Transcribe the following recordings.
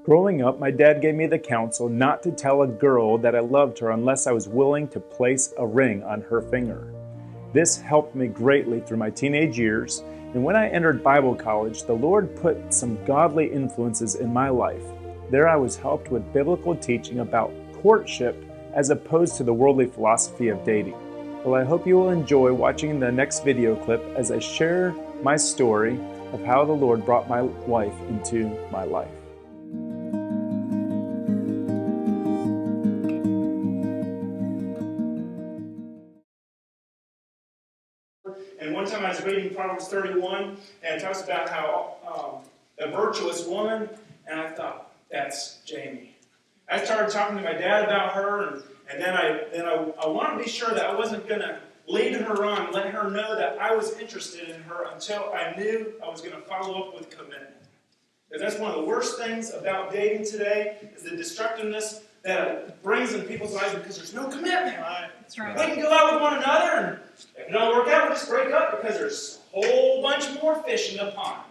Growing up, my dad gave me the counsel not to tell a girl that I loved her unless I was willing to place a ring on her finger. This helped me greatly through my teenage years, and when I entered Bible college, the Lord put some godly influences in my life. There I was helped with biblical teaching about courtship as opposed to the worldly philosophy of dating. Well, I hope you will enjoy watching the next video clip as I share my story of how the Lord brought my wife into my life. And one time I was reading Proverbs 31, and it talks about how a virtuous woman, and I thought, that's Jamie. I started talking to my dad about her, and then I wanted to be sure that I wasn't going to lead her on, let her know that I was interested in her until I knew I was going to follow up with commitment. Because that's one of the worst things about dating today, is the destructiveness that it brings in people's lives because there's no commitment. That's right. We can go out with one another, and if it don't work out, we just break up because there's a whole bunch more fish in the pond.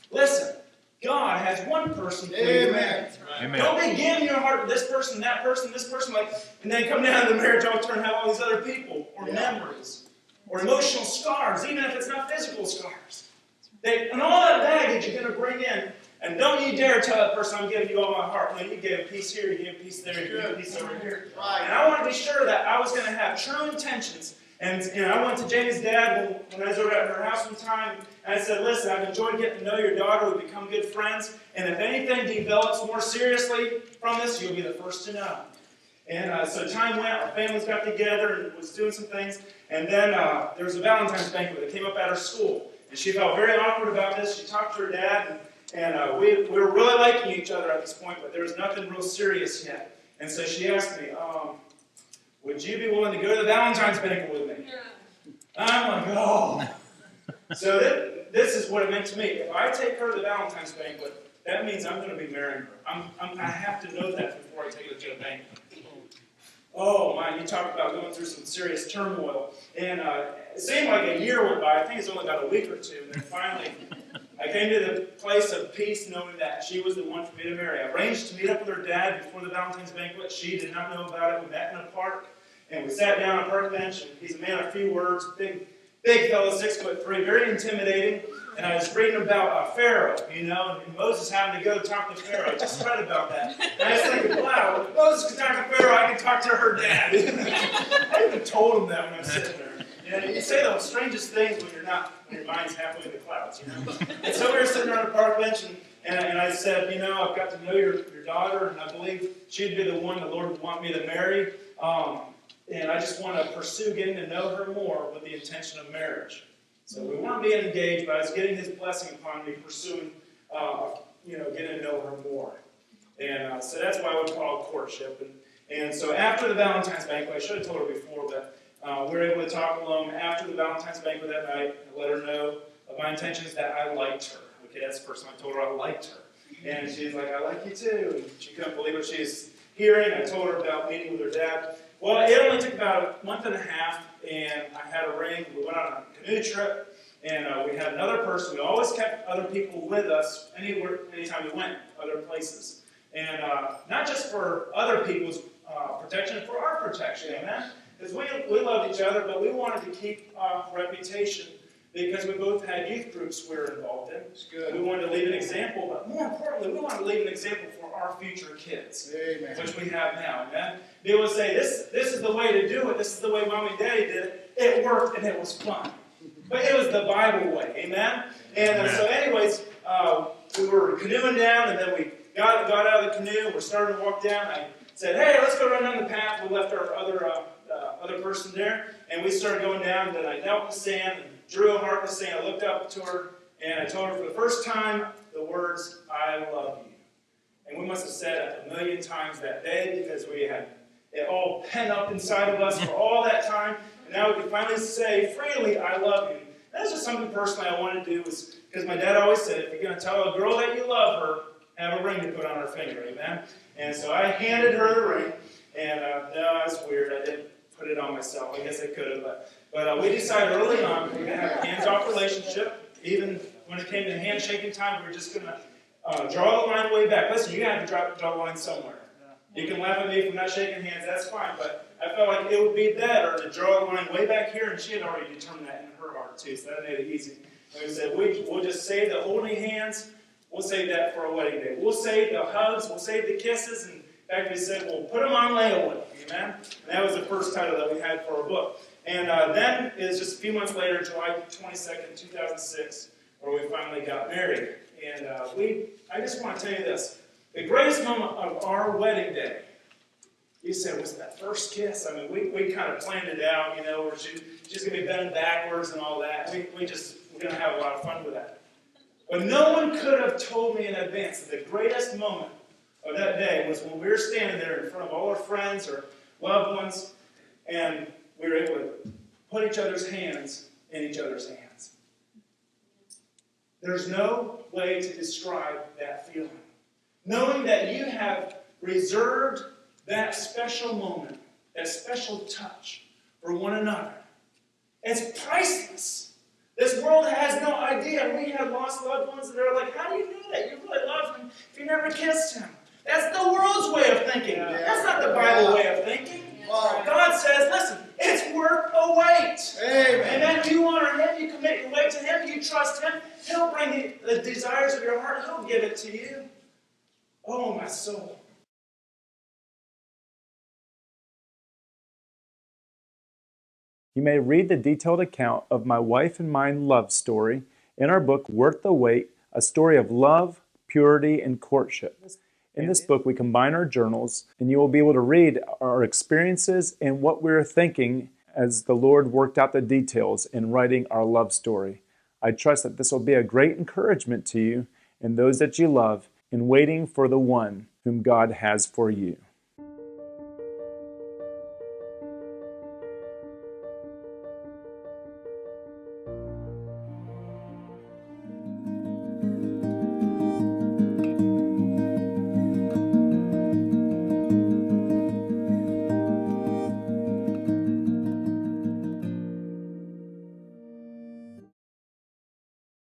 Listen, God has one person for you to marry. Amen. Don't be giving your heart to this person, this person, and then come down to the marriage altar and have all these other people, or memories, or emotional scars, even if it's not physical scars. And all that baggage you're going to bring in. And don't you dare tell that person, I'm giving you all my heart. No, you gave a piece here, you gave a piece there, you gave a piece over here. Right. And I want to be sure that I was going to have true intentions. And I went to Jamie's dad when I was over at her house one time, and I said, listen, I've enjoyed getting to know your daughter. We've become good friends. And if anything develops more seriously from this, you'll be the first to know. And so time went, our families got together and was doing some things. And then there was a Valentine's banquet that came up at her school. And she felt very awkward about this. She talked to her dad, and we were really liking each other at this point, but there was nothing real serious yet. And so she asked me, would you be willing to go to the Valentine's banquet with me? I'm like, oh. So this is what it meant to me. If I take her to the Valentine's banquet, that means I'm going to be marrying her. I have to know that before I take her to a banquet. Oh, man, you talk about going through some serious turmoil. And it seemed like a year went by. I think it's only about a week or two. And then finally, I came to the place of peace knowing that she was the one for me to marry. I arranged to meet up with her dad before the Valentine's banquet. She did not know about it. We met in a park, and we sat down on a park bench, and he's a man of few words, big fellow, 6'3", very intimidating. And I was reading about Pharaoh, and Moses having to go talk to Pharaoh. I just read about that. And I was thinking, wow, if Moses could talk to Pharaoh, I can talk to her dad. I even told him that when I was sitting there. You say those strangest things when your mind's halfway in the clouds, And so we were sitting on a park bench, and I said, I've got to know your daughter, and I believe she'd be the one the Lord would want me to marry. And I just want to pursue getting to know her more with the intention of marriage. So we weren't being engaged, but I was getting His blessing upon me, pursuing, getting to know her more. And so that's why we call it courtship. And so after the Valentine's banquet, I should have told her before, but we were able to talk alone after the Valentine's banquet that night and let her know of my intentions that I liked her. Okay, that's the first time I told her I liked her. And she's like, I like you too. And she couldn't believe what she was hearing. I told her about meeting with her dad. Well, it only took about a month and a half, and I had a ring. We went on a canoe trip, and we had another person. We always kept other people with us anytime we went, other places. And not just for other people's protection, for our protection, amen? Because we loved each other, but we wanted to keep our reputation because we both had youth groups we were involved in. We wanted to leave an example, but more importantly, we wanted to leave an example for our future kids, Amen. Which we have now. Amen? Be able to say, this is the way to do it. This is the way Mom and Daddy did it. It worked, and it was fun. But it was the Bible way. Amen? And so anyways, we were canoeing down, and then we got out of the canoe, and we're starting to walk down. I said, hey, let's go run down the path. We left our other person there, and we started going down, and then I knelt in the sand and drew a heart in the sand. I looked up to her, and I told her for the first time the words, I love you. And we must have said it 1,000,000 times that day because we had it all pent up inside of us for all that time, and now we can finally say freely, I love you. That's just something personally I wanted to do, was because my dad always said, if you're going to tell a girl that you love her, have a ring to put on her finger, amen? And so I handed her the ring, and no, that's weird. I didn't put it on myself. I guess I could have, but we decided early on we were going to have a hands-off relationship. Even when it came to handshaking time, we were just going to Draw the line way back. Listen, you have to draw the line somewhere. You can laugh at me for not shaking hands, that's fine, but I felt like it would be better to draw the line way back here, and she had already determined that in her heart too, so that made it easy. And we said, we'll just save the holding hands, we'll save that for a wedding day. We'll save the hugs, we'll save the kisses, and in fact we said, we'll put them on layaway, amen? And that was the first title that we had for our book. And then is just a few months later, July 22nd, 2006, where we finally got married. And I just want to tell you this. The greatest moment of our wedding day, you said, was that first kiss. I mean, we kind of planned it out, you know, where she's going to be bending backwards and all that. We're going to have a lot of fun with that. But no one could have told me in advance that the greatest moment of that day was when we were standing there in front of all our friends or loved ones, and we were able to put each other's hands in each other's hands. There's no way to describe that feeling. Knowing that you have reserved that special moment, that special touch for one another. It's priceless. This world has no idea. We have lost loved ones and they're like, how do you know that you really love him if you never kissed him? That's the world's way of thinking. That's not the Bible way of thinking. God says, listen, it's worth a wait. Amen. And then you honor him, you commit your way to him, you trust him. He'll bring the desires of your heart. He'll give it to you. Oh, my soul. You may read the detailed account of my wife and mine love story in our book, Worth the Wait, a story of love, purity, and courtship. In this book, we combine our journals, and you will be able to read our experiences and what we were thinking as the Lord worked out the details in writing our love story. I trust that this will be a great encouragement to you and those that you love in waiting for the one whom God has for you.